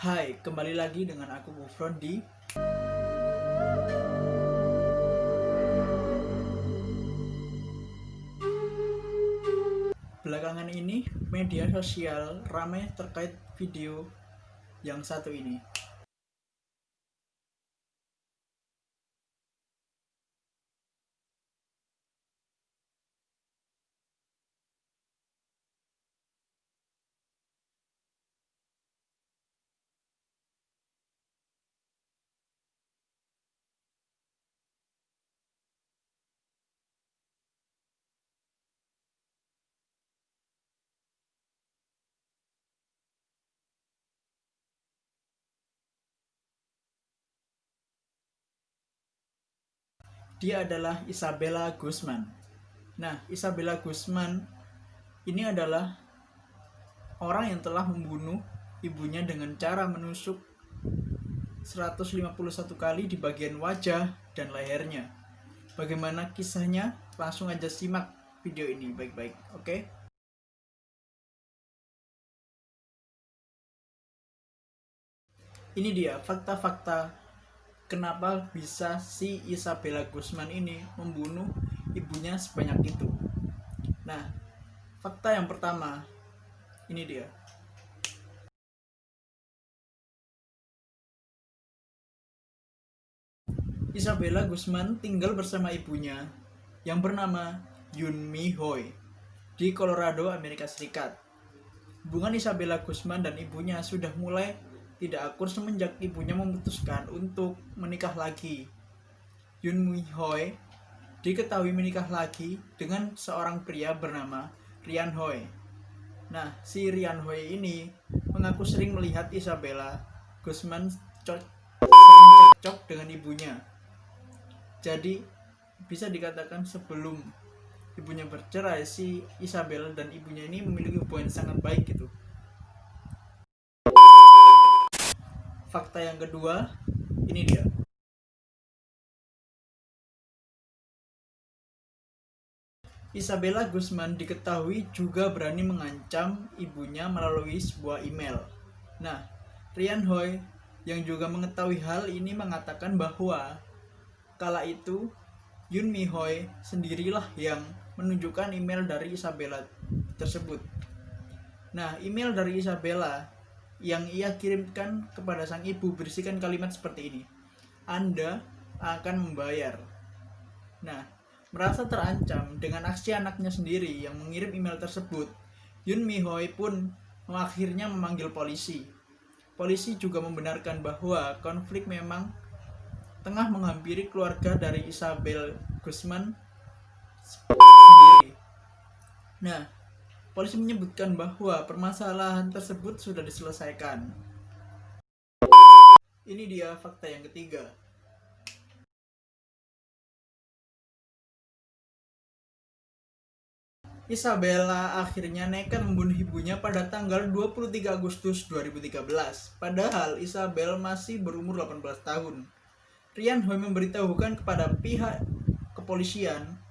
Hai, kembali lagi dengan aku Gufron di belakangan ini media sosial ramai terkait video yang satu ini. Dia adalah Isabella Guzman. Nah, Isabella Guzman ini adalah orang yang telah membunuh ibunya dengan cara menusuk 151 kali di bagian wajah dan lehernya. Bagaimana kisahnya? Langsung aja simak video ini baik-baik, oke? Ini dia fakta-fakta kenapa bisa si Isabella Guzman ini membunuh ibunya sebanyak itu. Nah, fakta yang pertama, ini dia. Isabella Guzman tinggal bersama ibunya yang bernama Yun Mi Hoy di Colorado, Amerika Serikat. Hubungan Isabella Guzman dan ibunya sudah mulai tidak akur semenjak ibunya memutuskan untuk menikah lagi. Yun Mi Hoy diketahui menikah lagi dengan seorang pria bernama Ryan Hoy. Nah, si Ryan Hoy ini mengaku sering melihat Isabella Guzman sering cekcok dengan ibunya. Jadi bisa dikatakan sebelum ibunya bercerai, si Isabella dan ibunya ini memiliki hubungan sangat baik gitu. Fakta yang kedua, ini dia. Isabella Guzman diketahui juga berani mengancam ibunya melalui sebuah email. Nah, Ryan Hoy yang juga mengetahui hal ini mengatakan bahwa kala itu Yun Mi Hoy sendirilah yang menunjukkan email dari Isabella tersebut. Nah, email dari Isabella yang ia kirimkan kepada sang ibu berisikan kalimat seperti ini: Anda akan membayar. Nah, merasa terancam dengan aksi anaknya sendiri yang mengirim email tersebut, Yun Mi Hoy pun akhirnya memanggil polisi. Polisi juga membenarkan bahwa konflik memang tengah menghampiri keluarga dari Isabella Guzman sendiri. Nah, polisi menyebutkan bahwa permasalahan tersebut sudah diselesaikan. Ini dia fakta yang ketiga. Isabella akhirnya nekat membunuh ibunya pada tanggal 23 Agustus 2013. Padahal Isabel masih berumur 18 tahun. Ryan Hoy memberitahukan kepada pihak kepolisian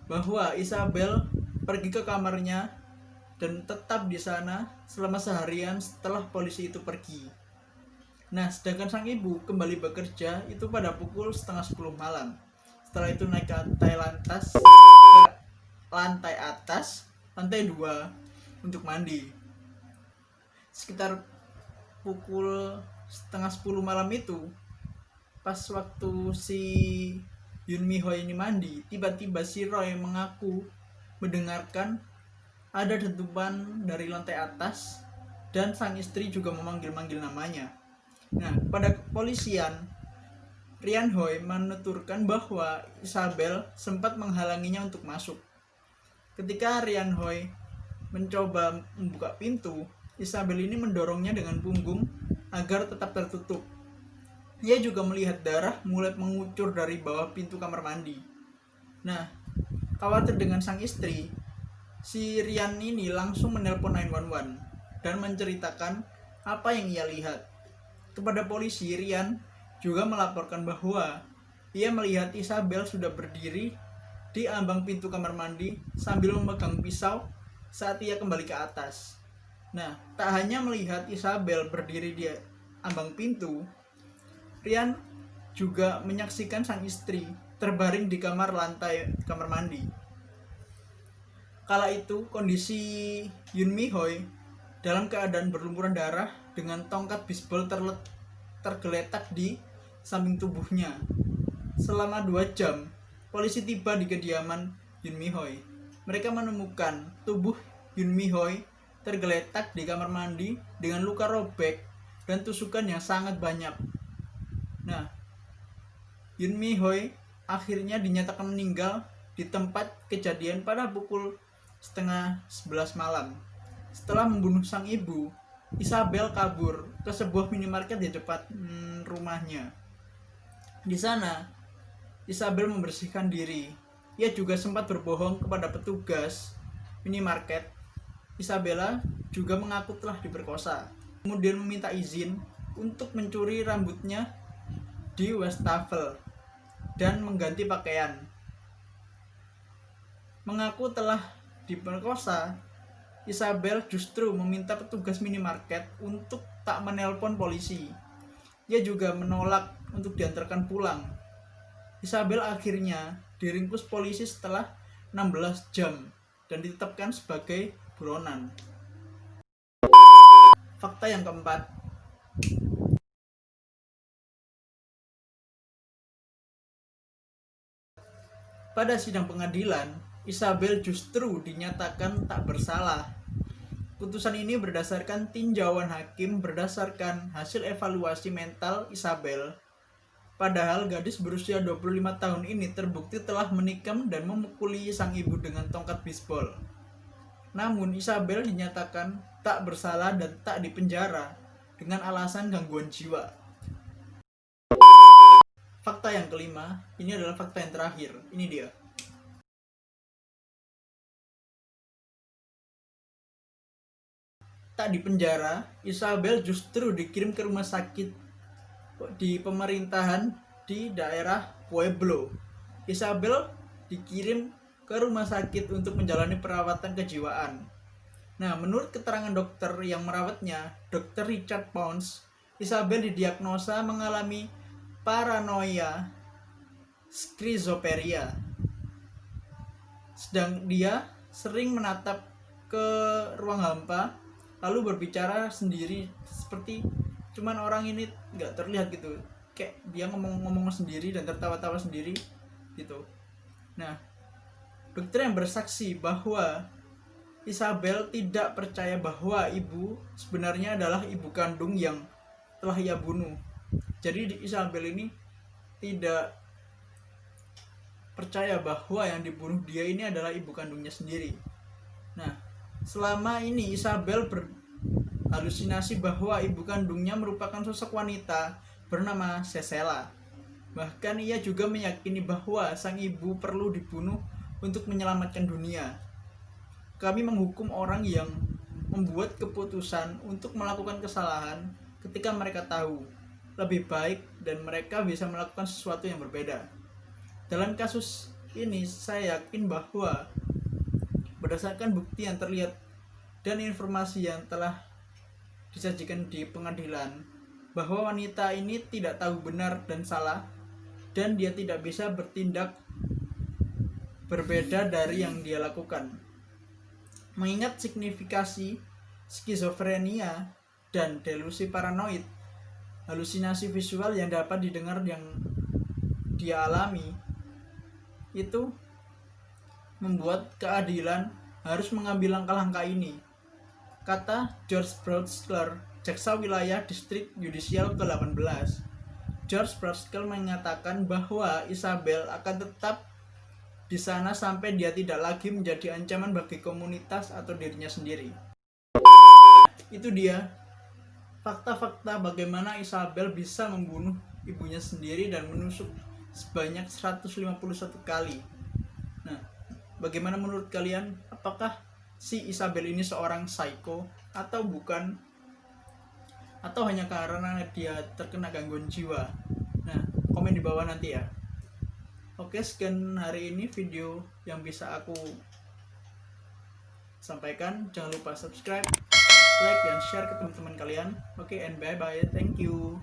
bahwa Isabel pergi ke kamarnya dan tetap di sana selama seharian setelah polisi itu pergi. Nah, sedangkan sang ibu kembali bekerja itu pada pukul 9:30 malam. Setelah itu naik ke lantai atas, lantai 2 untuk mandi. Sekitar pukul 9:30 malam itu, pas waktu si Yun Mi Hoy ini mandi, tiba-tiba si Roy mengaku mendengarkan ada dentuman dari lantai atas dan sang istri juga memanggil-manggil namanya. Nah, pada kepolisian, Ryan Hoy menuturkan bahwa Isabel sempat menghalanginya untuk masuk. Ketika Ryan Hoy mencoba membuka pintu, Isabel ini mendorongnya dengan punggung agar tetap tertutup. Ia juga melihat darah mulai mengucur dari bawah pintu kamar mandi. Nah, khawatir dengan sang istri, si Ryan ini langsung menelpon 911 dan menceritakan apa yang ia lihat. Kepada polisi, Ryan juga melaporkan bahwa ia melihat Isabel sudah berdiri di ambang pintu kamar mandi sambil memegang pisau saat ia kembali ke atas. Nah, tak hanya melihat Isabel berdiri ambang pintu, Rian juga menyaksikan sang istri terbaring di kamar mandi. Kala itu kondisi Yoon Mi Hoy dalam keadaan berlumuran darah dengan tongkat bisbol tergeletak di samping tubuhnya. Selama 2 jam, polisi tiba di kediaman Yoon Mi Hoy. Mereka menemukan tubuh Yoon Mi Hoy tergeletak di kamar mandi dengan luka robek dan tusukan yang sangat banyak. Nah, Yoon Mi Hoy akhirnya dinyatakan meninggal di tempat kejadian pada pukul 10:30 malam. Setelah membunuh sang ibu, Isabel kabur ke sebuah minimarket di depan rumahnya. Di sana, Isabel membersihkan diri. Ia juga sempat berbohong kepada petugas minimarket. Isabella juga mengaku telah diperkosa, kemudian meminta izin untuk mencuri rambutnya di wastafel dan mengganti pakaian. Mengaku telah diperkosa, Isabel justru meminta petugas minimarket untuk tak menelpon polisi. Ia juga menolak untuk diantarkan pulang. Isabel akhirnya diringkus polisi setelah 16 jam dan ditetapkan sebagai buronan. Fakta yang keempat. Pada sidang pengadilan, Isabel justru dinyatakan tak bersalah. Putusan ini berdasarkan tinjauan hakim berdasarkan hasil evaluasi mental Isabel. Padahal gadis berusia 25 tahun ini terbukti telah menikam dan memukuli sang ibu dengan tongkat bisbol. Namun Isabel dinyatakan tak bersalah dan tak dipenjara dengan alasan gangguan jiwa. Fakta yang kelima, ini adalah fakta yang terakhir. Ini dia. Tak dipenjara, Isabel justru dikirim ke rumah sakit di pemerintahan di daerah Pueblo. Isabel dikirim ke rumah sakit untuk menjalani perawatan kejiwaan. Nah, menurut keterangan dokter yang merawatnya, Dr. Richard Pounds, Isabel didiagnosa mengalami paranoia skizofrenia. Sedang dia sering menatap ke ruang hampa lalu berbicara sendiri, seperti cuman orang ini nggak terlihat gitu, kayak dia ngomong sendiri dan tertawa-tawa sendiri gitu. Nah, dokter yang bersaksi bahwa Isabel tidak percaya bahwa ibu sebenarnya adalah ibu kandung yang telah ia bunuh. Jadi Isabel ini tidak percaya bahwa yang dibunuh dia ini adalah ibu kandungnya sendiri. Nah, selama ini Isabel berhalusinasi bahwa ibu kandungnya merupakan sosok wanita bernama Cecela. Bahkan ia juga meyakini bahwa sang ibu perlu dibunuh untuk menyelamatkan dunia. Kami menghukum orang yang membuat keputusan untuk melakukan kesalahan ketika mereka tahu lebih baik dan mereka bisa melakukan sesuatu yang berbeda. Dalam kasus ini saya yakin bahwa berdasarkan bukti yang terlihat dan informasi yang telah disajikan di pengadilan, bahwa wanita ini tidak tahu benar dan salah dan dia tidak bisa bertindak berbeda dari yang dia lakukan. Mengingat signifikasi skizofrenia dan delusi paranoid, halusinasi visual yang dapat didengar yang dia alami, itu membuat keadilan harus mengambil langkah-langkah ini, kata George Brodsky, jaksa wilayah distrik yudisial ke-18. George Brodsky mengatakan bahwa Isabel akan tetap di sana sampai dia tidak lagi menjadi ancaman bagi komunitas atau dirinya sendiri. Itu dia fakta-fakta bagaimana Isabel bisa membunuh ibunya sendiri dan menusuk sebanyak 151 kali. Nah, bagaimana menurut kalian? Apakah si Isabel ini seorang psycho atau bukan? Atau hanya karena dia terkena gangguan jiwa? Nah, komen di bawah nanti ya. Oke, sekian hari ini video yang bisa aku sampaikan. Jangan lupa subscribe, like dan share ke teman-teman kalian. Oke, and bye bye, thank you.